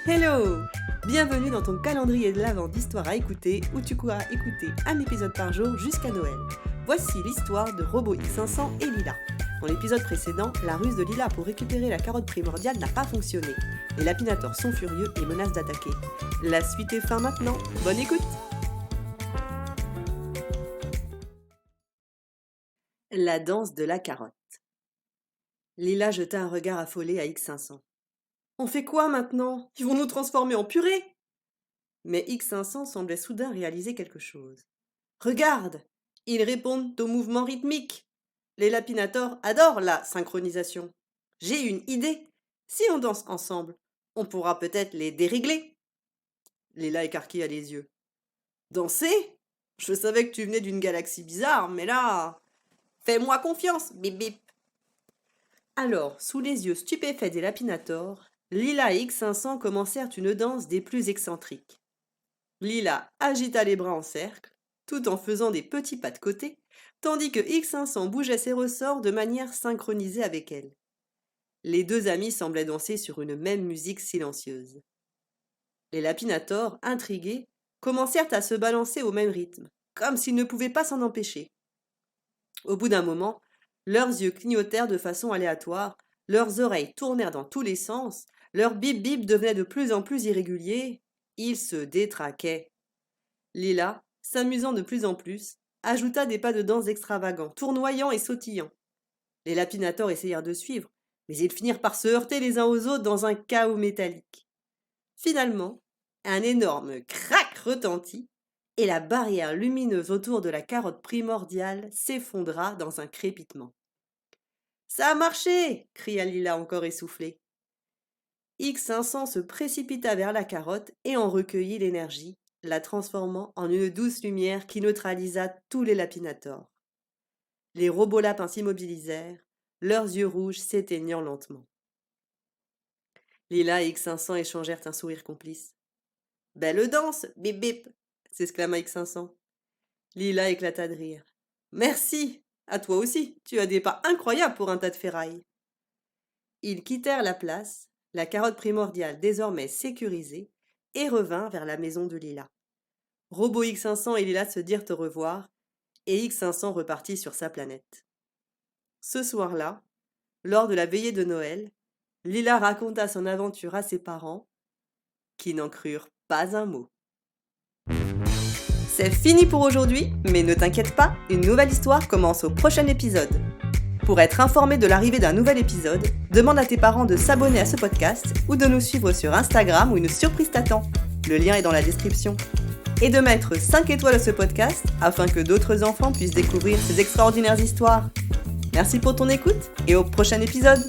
Hello! Bienvenue dans ton calendrier de l'Avent d'histoires à écouter où tu pourras écouter un épisode par jour jusqu'à Noël. Voici l'histoire de Robo X500 et Lila. Dans l'épisode précédent, la ruse de Lila pour récupérer la carotte primordiale n'a pas fonctionné. Les lapinators sont furieux et menacent d'attaquer. La suite est fin maintenant. Bonne écoute! La danse de la carotte. Lila jeta un regard affolé à X500. On fait quoi maintenant? Ils vont nous transformer en purée! Mais X500 semblait soudain réaliser quelque chose. Regarde! Ils répondent au mouvement rythmique. Les lapinators adorent la synchronisation. J'ai une idée. Si on danse ensemble, on pourra peut-être les dérégler. Lila écarquilla les yeux. Danser? Je savais que tu venais d'une galaxie bizarre, mais là... Fais-moi confiance, bip bip. Alors, sous les yeux stupéfaits des lapinators, Lila et X500 commencèrent une danse des plus excentriques. Lila agita les bras en cercle, tout en faisant des petits pas de côté, tandis que X500 bougeait ses ressorts de manière synchronisée avec elle. Les deux amis semblaient danser sur une même musique silencieuse. Les lapinators, intrigués, commencèrent à se balancer au même rythme, comme s'ils ne pouvaient pas s'en empêcher. Au bout d'un moment, leurs yeux clignotèrent de façon aléatoire, leurs oreilles tournèrent dans tous les sens, leur bip-bip devenait de plus en plus irrégulier, ils se détraquaient. Lila, s'amusant de plus en plus, ajouta des pas de danse extravagants, tournoyants et sautillants. Les lapinators essayèrent de suivre, mais ils finirent par se heurter les uns aux autres dans un chaos métallique. Finalement, un énorme crac retentit, et la barrière lumineuse autour de la carotte primordiale s'effondra dans un crépitement. « Ça a marché !» cria Lila encore essoufflée. X500 se précipita vers la carotte et en recueillit l'énergie, la transformant en une douce lumière qui neutralisa tous les lapinators. Les robots lapins s'immobilisèrent, leurs yeux rouges s'éteignant lentement. Lila et X500 échangèrent un sourire complice. « Belle danse, bip bip !» s'exclama X500. Lila éclata de rire. « Merci! À toi aussi, tu as des pas incroyables pour un tas de ferraille. » Ils quittèrent la place, la carotte primordiale désormais sécurisée, et revinrent vers la maison de Lila. Robo X500 et Lila se dirent au revoir, et X500 repartit sur sa planète. Ce soir-là, lors de la veillée de Noël, Lila raconta son aventure à ses parents, qui n'en crurent pas un mot. C'est fini pour aujourd'hui, mais ne t'inquiète pas, une nouvelle histoire commence au prochain épisode. Pour être informé de l'arrivée d'un nouvel épisode, demande à tes parents de s'abonner à ce podcast ou de nous suivre sur Instagram où une surprise t'attend. Le lien est dans la description. Et de mettre 5 étoiles à ce podcast afin que d'autres enfants puissent découvrir ces extraordinaires histoires. Merci pour ton écoute et au prochain épisode.